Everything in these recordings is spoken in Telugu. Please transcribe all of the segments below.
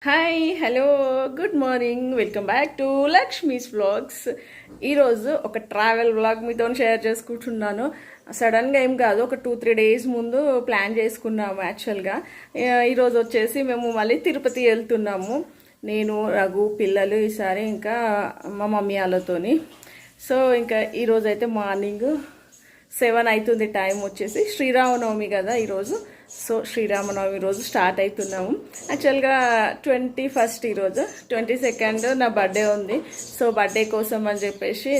Hi hello good morning welcome back to Lakshmi's vlogs. ఈరోజు ఒక ట్రావెల్ వ్లాగ్ మీతో షేర్ చేసుకుంటున్నాను. సడన్గా ఏం కాదు, ఒక 2-3 డేస్ ముందు ప్లాన్ చేసుకున్నాము. యాక్చువల్గా ఈరోజు వచ్చేసి మేము మళ్ళీ తిరుపతి వెళ్తున్నాము. నేను రఘు పిల్లలు ఈసారి ఇంకా మా మమ్మీ వాళ్ళతోని. సో ఇంకా ఈరోజు అయితే మార్నింగ్ 7 అవుతుంది. టైం వచ్చేసి శ్రీరామనవమి కదా ఈరోజు. సో శ్రీరామనవమి రోజు స్టార్ట్ అవుతున్నాము. యాక్చువల్గా 21st ఈరోజు, 22nd నా బర్త్డే ఉంది. సో బర్త్డే కోసం అని చెప్పేసి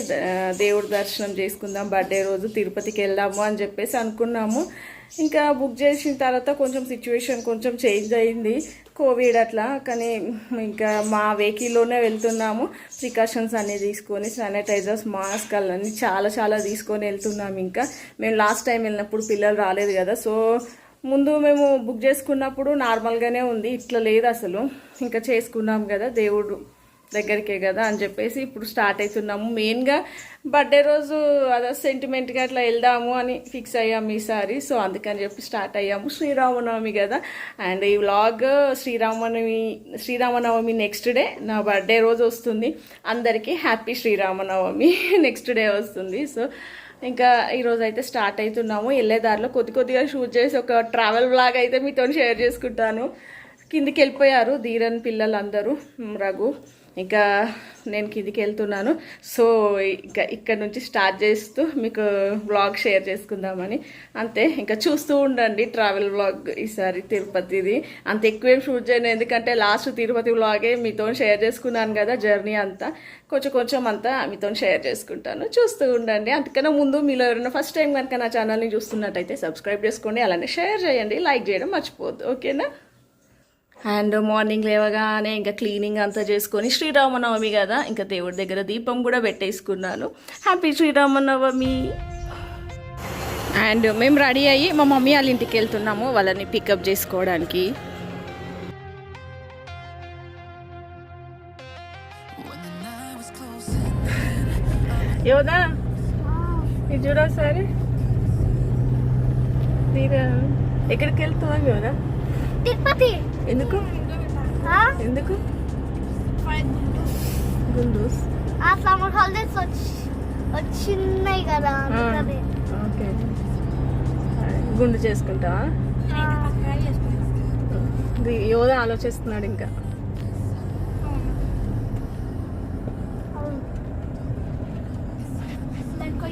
దేవుడి దర్శనం చేసుకుందాం, బర్త్డే రోజు తిరుపతికి వెళ్దాము అని చెప్పేసి అనుకున్నాము. ఇంకా బుక్ చేసిన తర్వాత కొంచెం సిచ్యువేషన్ కొంచెం చేంజ్ అయింది, కోవిడ్ అట్లా. కానీ ఇంకా మా వెహికల్లోనే వెళ్తున్నాము. ప్రికాషన్స్ అన్నీ తీసుకొని శానిటైజర్స్, మాస్క్ అన్నీ చాలా చాలా తీసుకొని వెళ్తున్నాము. ఇంకా మేము లాస్ట్ టైం వెళ్ళినప్పుడు పిల్లలు రాలేదు కదా, సో ముందు మేము బుక్ చేసుకున్నప్పుడు నార్మల్గానే ఉంది, ఇట్లా లేదు అసలు. ఇంకా చేసుకున్నాం కదా దేవుడు దగ్గరికే కదా అని చెప్పేసి ఇప్పుడు స్టార్ట్ అవుతున్నాము. మెయిన్గా బర్త్డే రోజు అదే సెంటిమెంట్గా అట్లా వెళ్దాము అని ఫిక్స్ అయ్యాము ఈసారి. సో అందుకని చెప్పి స్టార్ట్ అయ్యాము. శ్రీరామనవమి కదా, అండ్ ఈ వ్లాగ్ శ్రీరామనవమి నెక్స్ట్ డే నా బర్త్డే రోజు వస్తుంది. అందరికీ హ్యాపీ శ్రీరామనవమి నెక్స్ట్ డే వస్తుంది. సో ఇంకా ఈరోజు అయితే స్టార్ట్ అవుతున్నాము. వెళ్ళేదారిలో కొద్దిగా షూట్ చేసి ఒక ట్రావెల్ వ్లాగ్ అయితే మీతో షేర్ చేసుకుంటాను. కిందికి వెళ్ళిపోయారు ధీరన్ పిల్లలు అందరూ, రఘు. ఇంకా నేను కిందికి వెళ్తున్నాను. సో ఇంకా ఇక్కడ నుంచి స్టార్ట్ చేస్తూ మీకు వ్లాగ్ షేర్ చేసుకుందామని అంతే. ఇంకా చూస్తూ ఉండండి ట్రావెల్ వ్లాగ్ ఈసారి తిరుపతిది. అంత ఎక్కువేం షూట్ చేయను, ఎందుకంటే లాస్ట్ తిరుపతి వ్లాగే మీతో షేర్ చేసుకున్నాను కదా, జర్నీ అంతా కొంచెం అంతా మీతో షేర్ చేసుకుంటాను. చూస్తూ ఉండండి. అంతకన్నా ముందు మీలో ఎవరైనా ఫస్ట్ టైం కనుక నా ఛానల్ని చూస్తున్నట్టయితే సబ్స్క్రైబ్ చేసుకోండి, అలానే షేర్ చేయండి, లైక్ చేయడం మర్చిపోవద్దు, ఓకేనా? అండ్ మార్నింగ్ లేవగానే ఇంకా క్లీనింగ్ అంతా చేసుకొని, శ్రీరామనవమి కదా, ఇంకా దేవుడి దగ్గర దీపం కూడా పెట్టేసుకున్నాను. హ్యాపీ శ్రీరామనవమి. అండ్ మేము రెడీ అయ్యి మా మమ్మీ వాళ్ళ ఇంటికి వెళ్తున్నాము, వాళ్ళని పికప్ చేసుకోవడానికి. యోదా ఇది చూడ సరే, ఎక్కడికి వెళ్తున్నాం యోదా? తిరుపతి. ఎందుకు గుండూస్ సమ్మర్ హాలిడేస్ వచ్చినాయి కదా, ఓకే. గుండు చేసుకుంటావా? యోధ ఆలోచిస్తున్నాడు ఇంకా.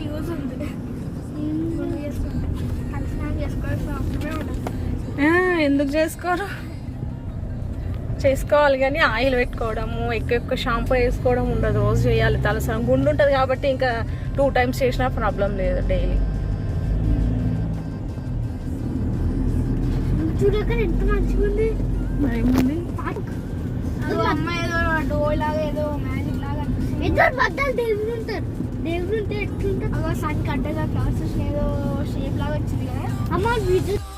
యూజ్ ఉంది. ఎందుకు చేసుకోరు? చేసుకోవాలి, కానీ ఆయిల్ పెట్టుకోవడము, ఎక్కువ షాంపూ వేసుకోవడం ఉండదు, రోజు చేయాలి. తలస్నానం గుండు ఉంటుంది కాబట్టి ఇంకా 2 times చేసినా ప్రాబ్లం లేదు డైలీ. చూడక ఎంత మంచిగా ఉంది. ఏముంది ఇద్దరు బద్దలు దేవుడు ఉంటారు. దేవుడు ఉంటే ఎట్లుంటారు? సన్ కట్టగా క్లాసెస్ ఏదో షేప్ లాగా వచ్చింది కదా అమ్మ. విద్యుత్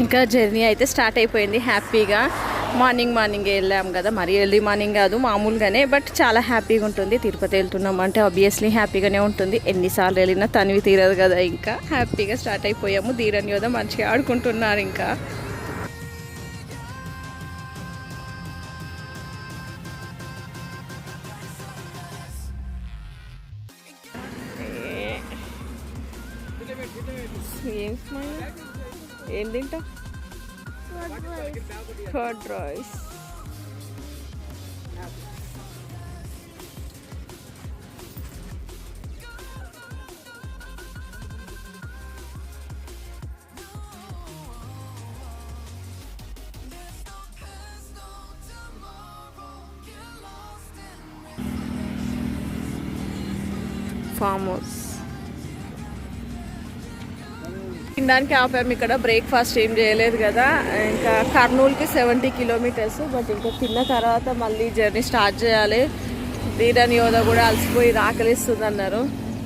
ఇంకా జర్నీ అయితే స్టార్ట్ అయిపోయింది హ్యాపీగా. మార్నింగ్ వెళ్ళాం కదా, మరీ ఎర్లీ మార్నింగ్ కాదు, మామూలుగానే, బట్ చాలా హ్యాపీగా ఉంటుంది. తిరుపతి వెళ్తున్నాం అంటే ఆబ్వియస్లీ హ్యాపీగానే ఉంటుంది. ఎన్నిసార్లు వెళ్ళినా తనివి తీరదు కదా. ఇంకా హ్యాపీగా స్టార్ట్ అయిపోయాము. ధీరన్ యోధ మంచిగా ఆడుకుంటున్నారు. ఇంకా ఏం తింటా? Curd rice. ఫామ్ హౌస్ తినడానికి ఆపాము. ఇక్కడ బ్రేక్ఫాస్ట్ ఏం చేయలేదు కదా, ఇంకా కర్నూలుకి 70 కిలోమీటర్స్. బట్ ఇంకా తిన్న తర్వాత మళ్ళీ జర్నీ స్టార్ట్ చేయాలి. ధీరన్ యోధ కూడా అలసిపోయి ఆకలిస్తుంది అన్నారు.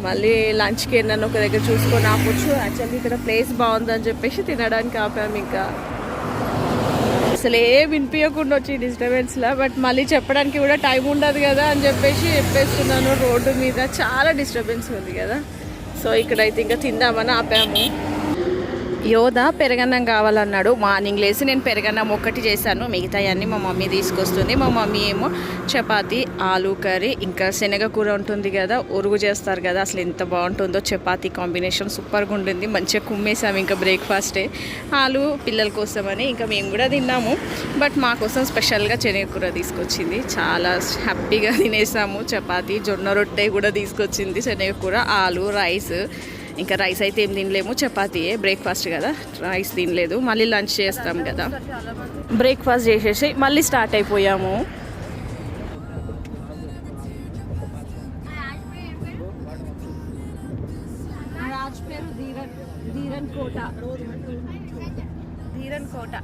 మళ్ళీ లంచ్కి ఏమన్నా ఒక దగ్గర చూసుకొని ఆపొచ్చు. యాక్చువల్లీ ఇక్కడ ప్లేస్ బాగుందని చెప్పేసి తినడానికి ఆపాము. ఇంకా అసలు ఏం వినిపించకుండా వచ్చి డిస్టర్బెన్స్లో, బట్ మళ్ళీ చెప్పడానికి కూడా టైం ఉండదు కదా అని చెప్పేస్తున్నాను. రోడ్డు మీద చాలా డిస్టర్బెన్స్ ఉంది కదా, సో ఇక్కడైతే ఇంకా తిందామని ఆపాము. యోధ పెరగన్నం కావాలన్నాడు. మార్నింగ్ లేసి నేను పెరగన్నం ఒక్కటి చేశాను, మిగతా అన్నీ మా మమ్మీ తీసుకొస్తుంది. మా మమ్మీ ఏమో చపాతి, ఆలు కర్రీ, ఇంకా శనగ కూర ఉంటుంది కదా, ఉరుగు చేస్తారు కదా, అసలు ఎంత బాగుంటుందో చపాతీ కాంబినేషన్ సూపర్గా ఉంటుంది. మంచిగా కుమ్మేసాము ఇంకా బ్రేక్ఫాస్టే. ఆలు పిల్లల కోసమని ఇంకా మేము కూడా తిన్నాము. బట్ మా కోసం స్పెషల్గా శనగ కూర తీసుకొచ్చింది. చాలా హ్యాపీగా తినేసాము. చపాతీ, జొన్న రొట్టె కూడా తీసుకొచ్చింది, శనగ కూర, ఆలు, రైస్. ఇంకా రైస్ అయితే ఏం తినలేము, చపాతీయే బ్రేక్ఫాస్ట్ కదా, రైస్ తినలేదు. మళ్ళీ లంచ్ చేస్తాం కదా, బ్రేక్ఫాస్ట్ చేసేసి మళ్ళీ స్టార్ట్ అయిపోయాము. రాజ్ పేరు ధీరన్ కోట. ధీరన్ కోట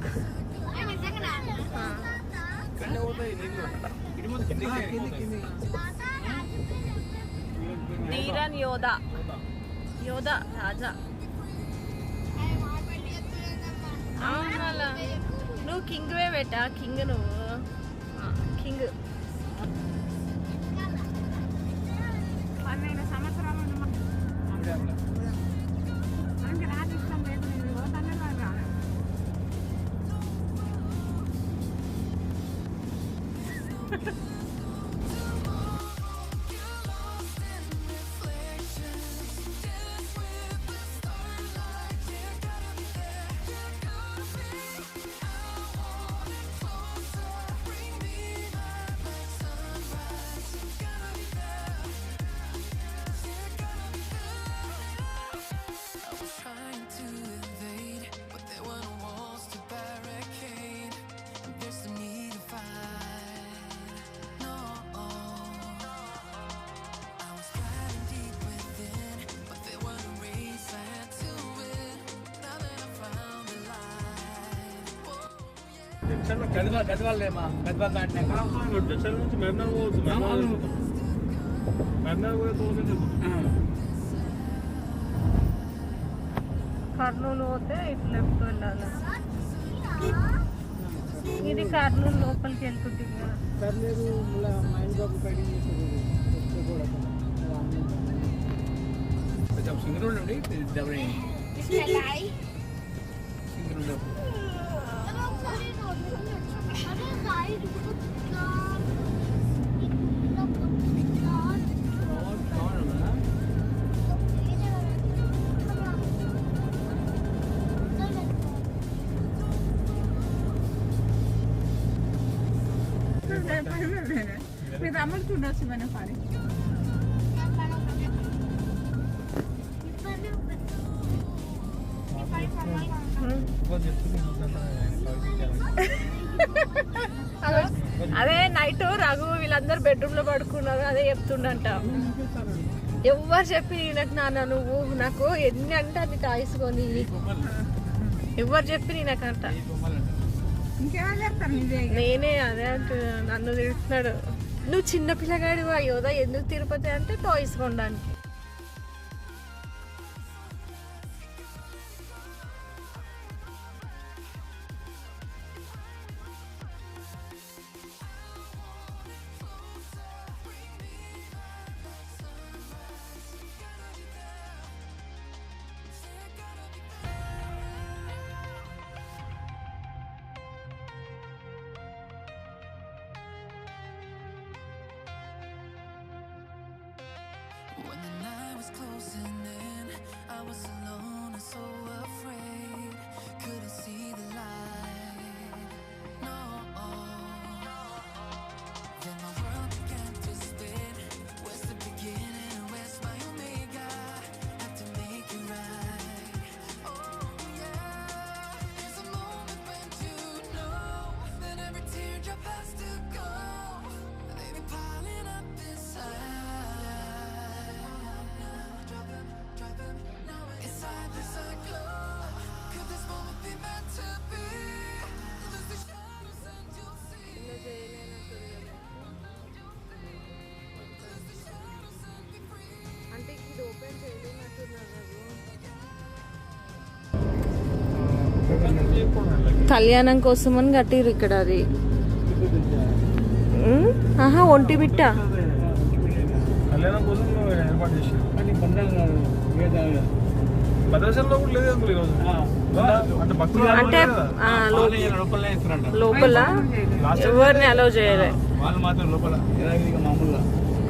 ధీరన్ యోధ యోధ రాజా. నువ్వు కింగ్వే బేటా, కింగ్ నువ్వు కింగ్. 12 సంవత్సరాలు కర్నూలు పోతే ఇట్లా లెఫ్ట్ వెళ్ళాలి. ఇది కర్నూలు లోపలికి వెళ్తుంది కదా. మీరు రమ్మని చూడొచ్చు మన పని. అదే నైట్ రఘు వీళ్ళందరూ బెడ్రూమ్ లో పడుకున్నారు, అదే చెప్తుండంట. ఎవరు చెప్పి నాకు నాన్న నువ్వు నాకు ఎన్ని అంటే అన్ని టాయ్స్ కొని, ఎవరు చెప్పి నాకంట. నేనే అదే అంటున్నా, నన్ను తిడుతున్నాడు. నువ్వు చిన్న పిల్లగాడి యోధ ఎందుకు తిరుపతి అంటే టాయ్స్ కొనడానికి. When the night was closing in, I was alone and so afraid. Couldn't see the light, no. Then my world began to spin. Where's the beginning and where's my omega? Had to make it right. Oh yeah, there's a moment when you know that every teardrop has to go. They be piling up inside. కళ్యాణం కోసం అని కట్టిరు ఇక్కడ అది. ఆహా, ఒంటి బిట్ట. కళ్యాణం కోసం ఏర్పాటు చేశారు. భద్రాచలంలో కూడా లేదు అంకుల్ ఈరోజు. అంటే భక్తులు అంటే లోపల ఎవరిని అలౌ చేయలే. వాళ్ళు మాత్రం లోపల మామూలుగా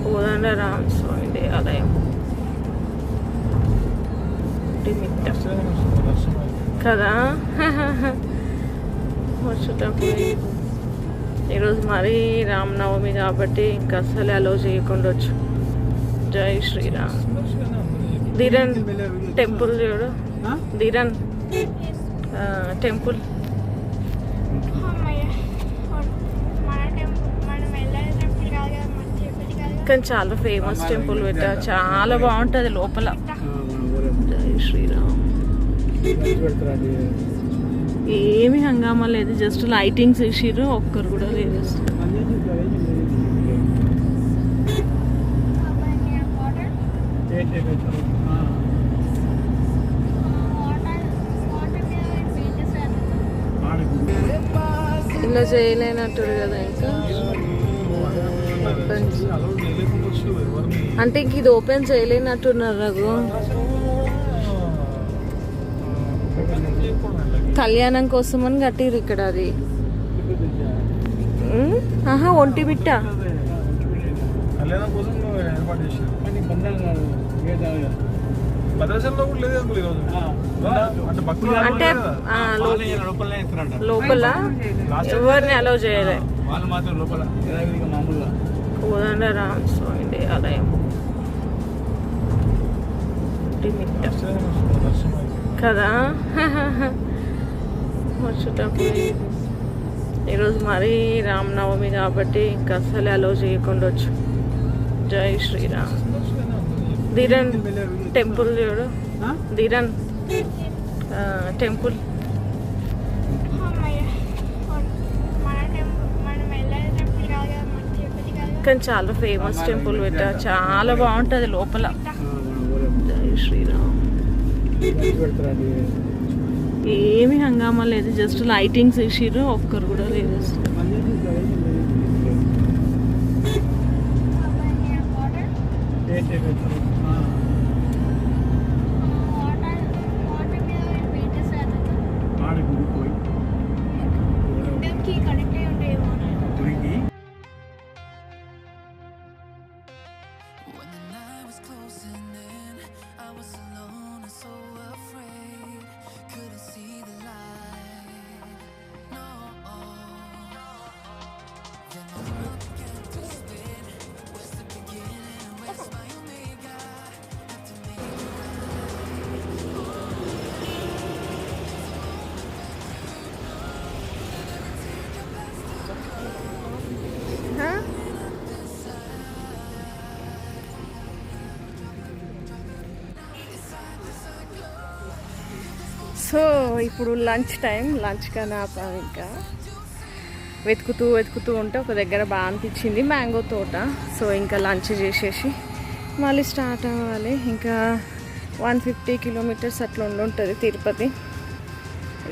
కోదండరామ స్వామి దేవాలయం ఒంటిమిట్ట కదా. వచ్చేటప్పుడు ఈరోజు మరీ రామనవమి కాబట్టి ఇంకా అసలే అలౌ చేయకుండా వచ్చు. జై శ్రీరామ్. ధీరన్ టెంపుల్ చూడు, ధీరన్ టెంపుల్. కానీ చాలా ఫేమస్ టెంపుల్ బిడ్డ, చాలా బాగుంటుంది లోపల. జై శ్రీరామ్. ఏమి హంగామా లేదు, జస్ట్ లైటింగ్స్ వేసిర్రు, ఒక్కరు కూడా లేదు. ఇలా చేయలేనట్టు కదా. ఇంకా అంటే ఇంక ఇది ఓపెన్ చేయలేనట్టున్నారు రఘు. కళ్యాణం కోసం అని కట్టిరు ఇక్కడ అది. ఆహా, ఒంటి బిట్ట. కళ్యాణం కోసం ఏర్పాటు చేశారు. భద్రాచలంలో కూడా లేదు అంకుల్ ఈరోజు. అంటే భక్తులు అంటే లోపల ఎవరిని అలౌ చేయలే. వాళ్ళు మాత్రం లోపల మామూలుగా కోదండరామ స్వామి దేవాలయం ఒంటిమిట్ట కదా. వచ్చేటప్పుడు ఈరోజు మరీ రామనవమి కాబట్టి ఇంకా అసలే అలౌ చేయకుండా వచ్చు. జై శ్రీరామ్. ధీరన్ టెంపుల్ చూడు, ధీరన్ టెంపుల్. కానీ చాలా ఫేమస్ టెంపుల్ బిడ్డ, చాలా బాగుంటుంది లోపల. జై శ్రీరామ్. ఏమి హంగామా లేదు, జస్ట్ లైటింగ్స్ వేసిర్రు, ఒక్కరు కూడా లేదు. When the night was closing in, I was alone and so afraid. Couldn't see the light. No. Then my world began to spin. Where's the beginning and where's my omega? Had to make it so ఇప్పుడు లంచ్ టైం, లంచ్ కన్నా ఆపాం. ఇంకా వెతుకుతూ ఉంటే ఒక దగ్గర బాగా అనిపించింది, మ్యాంగో తోట. సో ఇంకా లంచ్ చేసేసి మళ్ళీ స్టార్ట్ అవ్వాలి. ఇంకా 150 కిలోమీటర్స్ అట్లా ఉండుంటుంది తిరుపతి.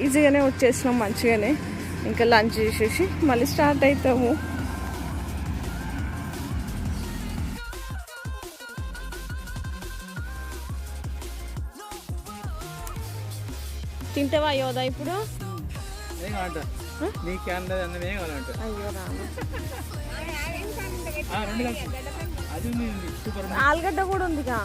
ఈజీగానే వచ్చేసినాం మంచిగానే. ఇంకా లంచ్ చేసేసి మళ్ళీ స్టార్ట్ అవుతాము. తింటావా యోదా ఇప్పుడు? అయ్యో రామ, ఆలుగడ్డ కూడా ఉందిగా.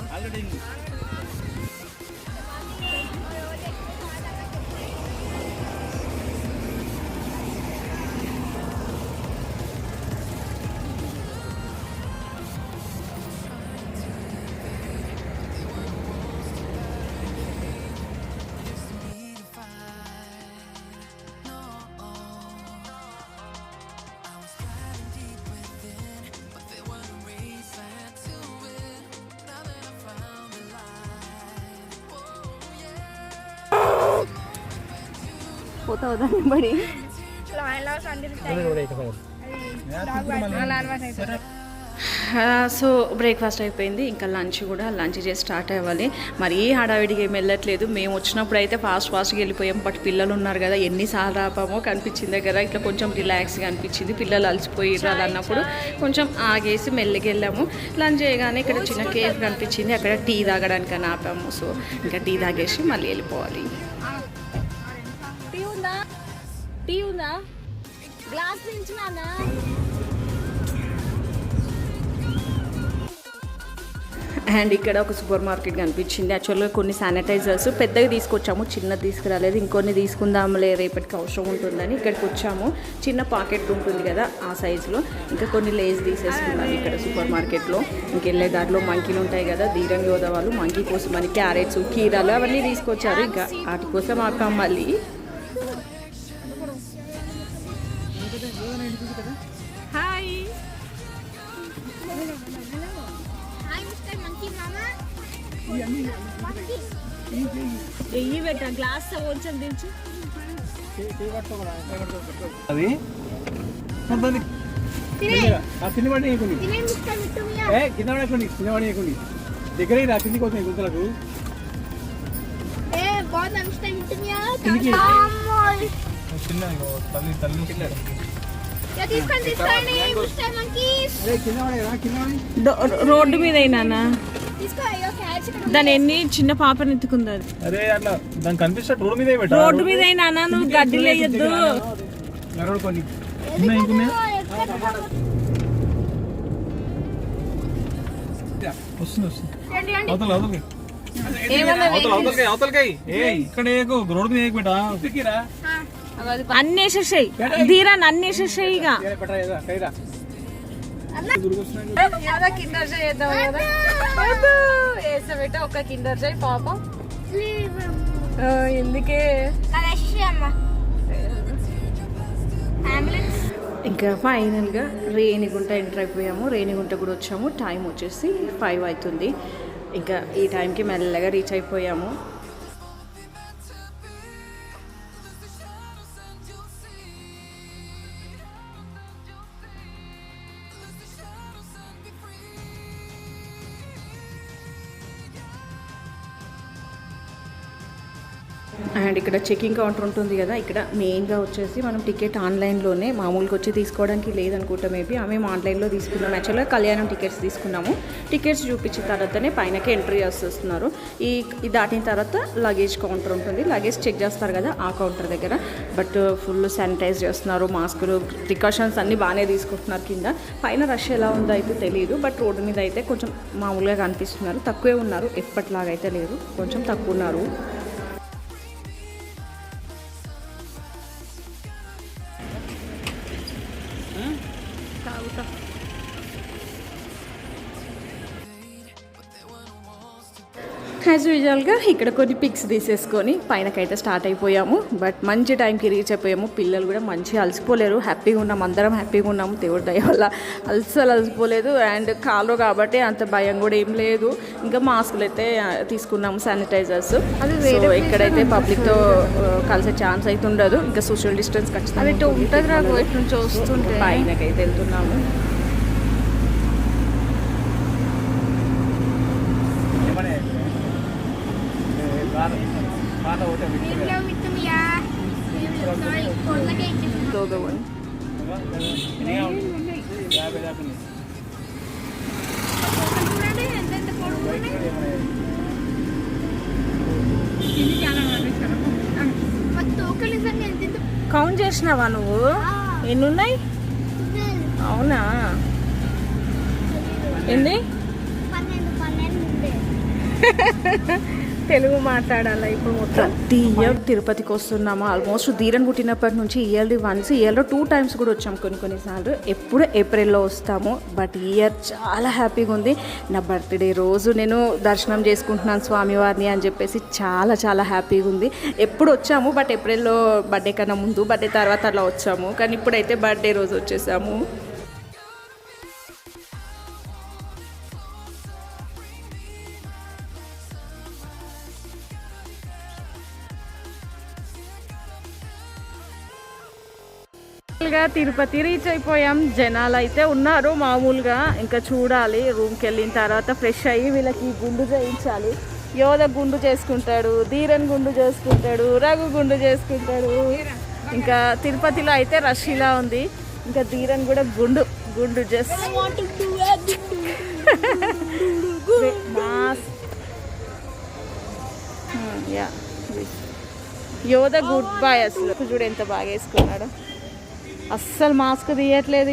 పోతావు దాన్ని బడి. సో బ్రేక్ఫాస్ట్ అయిపోయింది, ఇంకా లంచ్ చేసి స్టార్ట్ అవ్వాలి. మరి హడావిడిగా ఏమి వెళ్ళట్లేదు. మేము వచ్చినప్పుడు అయితే ఫాస్ట్గా వెళ్ళిపోయాం. బట్ పిల్లలు ఉన్నారు కదా, ఎన్నిసార్లు ఆపామో కనిపించింది దగ్గర ఇట్లా కొంచెం రిలాక్స్గా అనిపించింది. పిల్లలు అలసిపోయి అన్నప్పుడు కొంచెం ఆగేసి మెల్లిగా వెళ్ళాము. లంచ్ చేయగానే ఇక్కడ చిన్న కేఫ్ కనిపించింది, అక్కడ టీ తాగడానికి అని ఆపాము. సో ఇంకా టీ తాగేసి మళ్ళీ వెళ్ళిపోవాలి. టీ ఉందా గ్లాస్ నుంచి నాన్న. అండ్ ఇక్కడ ఒక సూపర్ మార్కెట్ కనిపించింది. యాక్చువల్గా కొన్ని శానిటైజర్స్ పెద్దగా తీసుకొచ్చాము, చిన్నది తీసుకురాలేదు. ఇంకొన్ని తీసుకుందాంలే రేపటికి అవసరం ఉంటుందని ఇక్కడికి వచ్చాము. చిన్న పాకెట్ ఉంటుంది కదా ఆ సైజులో. ఇంకా కొన్ని లేస్ తీసేసుకున్నాను ఇక్కడ సూపర్ మార్కెట్లో. ఇంకెళ్ళే దాంట్లో మంకీలు ఉంటాయి కదా, ధీరం యోధ వాళ్ళు మంకీ కోసం అని క్యారెట్స్, కీరాలు అవన్నీ తీసుకొచ్చారు. ఇంకా వాటి కోసం ఆపాం మళ్ళీ. హాయ్ ఎయ్యి పెట్ట గ్లాస్ కొంచెం దించు. అది చిన్నవాడి కింద పడేయకండి, చిన్నవాడి వేయకండి. దగ్గర రా కిందికి వస్తాయి గుంతలకు. చిన్న తల్లి తల్లి రోడ్డు మీద అయినా దాని ఎన్ని చిన్న పాపని ఎత్తుకుంది. అరే అట్లా దానికి కనిపిస్తే రోడ్డు మీద రోడ్డు మీద అయినా నువ్వు గడ్డి వేయద్దు. కొన్ని వస్తుంది అవతల అవతలకాయ ఇక్కడ రోడ్డు మీద బేటా. అన్ని వేసేసాయి ధీరాన్ని, అన్ని వేసేసాయి. ఇక కిండర్ జాయ్ వేద్దాం కదా, వేసబెట్ట ఒక కిండర్ జాయ్ పాపం. ఎందుకే ఇంకా ఫైనల్గా రేణిగుంట ఎంటర్ అయిపోయాము. రేణిగుంట కూడా వచ్చాము. టైం వచ్చేసి 5 అవుతుంది. ఇంకా ఈ టైంకి మెల్లగా రీచ్ అయిపోయాము. అండ్ ఇక్కడ చెకింగ్ కౌంటర్ ఉంటుంది కదా, ఇక్కడ మెయిన్గా వచ్చేసి మనం టికెట్ ఆన్లైన్లోనే మామూలుగా వచ్చి తీసుకోవడానికి లేదనుకుంటా. మేబీ మేము ఆన్లైన్లో తీసుకున్నాము. యాక్చువల్గా కళ్యాణం టికెట్స్ తీసుకున్నాము. టికెట్స్ చూపించిన తర్వాతనే పైనకి ఎంట్రీ చేస్తున్నారు. ఈ దాటిన తర్వాత లగేజ్ కౌంటర్ ఉంటుంది. లగేజ్ చెక్ చేస్తారు కదా ఆ కౌంటర్ దగ్గర. బట్ ఫుల్ శానిటైజ్ చేస్తున్నారు, మాస్కులు, ప్రికాషన్స్ అన్నీ బాగానే తీసుకుంటున్నారు. కింద పైన రష్ ఎలా ఉందో అయితే తెలియదు. బట్ రోడ్డు మీద అయితే కొంచెం మామూలుగా కనిపిస్తున్నారు, తక్కువే ఉన్నారు. ఎప్పటిలాగైతే లేరు, కొంచెం తక్కువ ఉన్నారు. యాజ్ యూజువల్గా ఇక్కడ కొన్ని పిక్స్ తీసేసుకొని పైనకైతే స్టార్ట్ అయిపోయాము. బట్ మంచి టైంకి రీచ్ అయిపోయాము. పిల్లలు కూడా మంచిగా అలసిపోలేరు, హ్యాపీగా ఉన్నాము. అందరం హ్యాపీగా ఉన్నాము. దేవుడి దయ వల్ల అస్సలు అలసిపోలేదు. అండ్ కాలు కాబట్టి అంత భయం కూడా ఏం లేదు. ఇంకా మాస్కులు అయితే తీసుకున్నాము, శానిటైజర్స్. సో ఇక్కడైతే పబ్లిక్తో కలిసే ఛాన్స్ అయితే ఉండదు. ఇంకా సోషల్ డిస్టెన్స్ ఖచ్చితంగా ఉంటుంది. పైనకైతే వెళ్తున్నాము. కౌంట్ చేసినావా నువ్వు? ఎన్ని ఉన్నాయి? అవునా, ఎన్ని? తెలుగు మాట్లాడాలా ఇప్పుడు మొత్తం. ప్రతి ఇయర్ తిరుపతికి వస్తున్నాము. ఆల్మోస్ట్ ధీరన్ పుట్టినప్పటి నుంచి ఇయర్లీ వన్స్, ఇయర్లో 2 times కూడా వచ్చాము కొన్నిసార్లు. ఎప్పుడు ఏప్రిల్లో వస్తాము. బట్ ఈ ఇయర్ చాలా హ్యాపీగా ఉంది. నా బర్త్డే రోజు నేను దర్శనం చేసుకుంటున్నాను స్వామివారిని అని చెప్పేసి చాలా చాలా హ్యాపీగా ఉంది. ఎప్పుడు వచ్చాము, బట్ ఏప్రిల్లో బర్త్డే కన్నా ముందు, బర్త్డే తర్వాత అలా వచ్చాము. కానీ ఇప్పుడైతే బర్త్డే రోజు వచ్చేసాము. తిరుపతి రీచ్ అయిపోయాం. జనాలు అయితే ఉన్నారు మామూలుగా. ఇంకా చూడాలి, రూమ్కి వెళ్ళిన తర్వాత ఫ్రెష్ అయ్యి వీళ్ళకి గుండు చేయించాలి. యోధ గుండు చేసుకుంటాడు, ధీరన్ గుండు చేసుకుంటాడు, రఘు గుండు చేసుకుంటాడు. ఇంకా తిరుపతిలో అయితే రష్ ఇలా ఉంది. ఇంకా ధీరన్ కూడా గుండు జస్ట్ మాస్. యా యోధ గుడ్ బాయ్. అసలు చూడు ఎంత బాగా వేసుకున్నాడు, అస్సలు మాస్క్ తీయట్లేదు.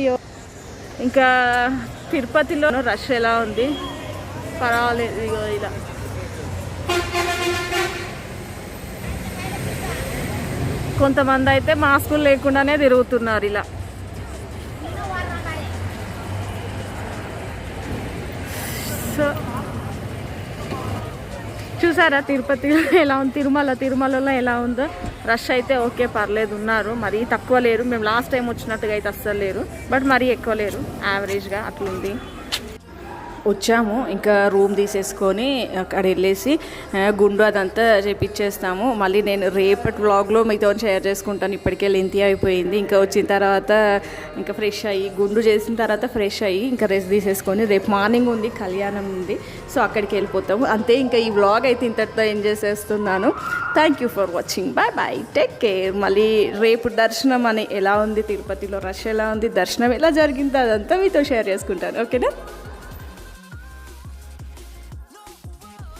ఇంకా తిరుపతిలో రష్ ఎలా ఉంది పర్వాలేదు. ఇగో ఇలా కొంతమంది అయితే మాస్కులు లేకుండానే తిరుగుతున్నారు ఇలా. సో చూసారా తిరుపతిలో ఎలా ఉంది, తిరుమలలో ఎలా ఉందో. రష్ అయితే ఓకే పర్లేదు, ఉన్నారు, మరీ తక్కువ లేరు. మేము లాస్ట్ టైం వచ్చినట్టుగా అయితే అస్సలు లేరు, బట్ మరీ ఎక్కువ లేరు, యావరేజ్గా అట్లుంది. వచ్చాము, ఇంకా రూమ్ తీసేసుకొని అక్కడ వెళ్ళేసి గుండు అదంతా చేపించేస్తాము. మళ్ళీ నేను రేపటి వ్లాగ్లో మీతో షేర్ చేసుకుంటాను. ఇప్పటికే లెంతీ అయిపోయింది. ఇంకా వచ్చిన తర్వాత ఇంకా ఫ్రెష్ అయ్యి గుండు చేసిన తర్వాత ఫ్రెష్ అయ్యి ఇంకా రెస్ట్ తీసేసుకొని రేపు మార్నింగ్ ఉంది, కళ్యాణం ఉంది. సో అక్కడికి వెళ్ళిపోతాము అంతే. ఇంకా ఈ వ్లాగ్ అయితే ఇంతటితో ఎంజాయ్ చేస్తున్నాను. Thank you for watching. Bye bye, take care. మళ్ళీ రేపు దర్శనం అని ఎలా ఉంది, తిరుపతిలో రష్ ఎలా ఉంది, దర్శనం ఎలా జరిగిందో అదంతా మీతో షేర్ చేసుకుంటాను. ఓకేనా?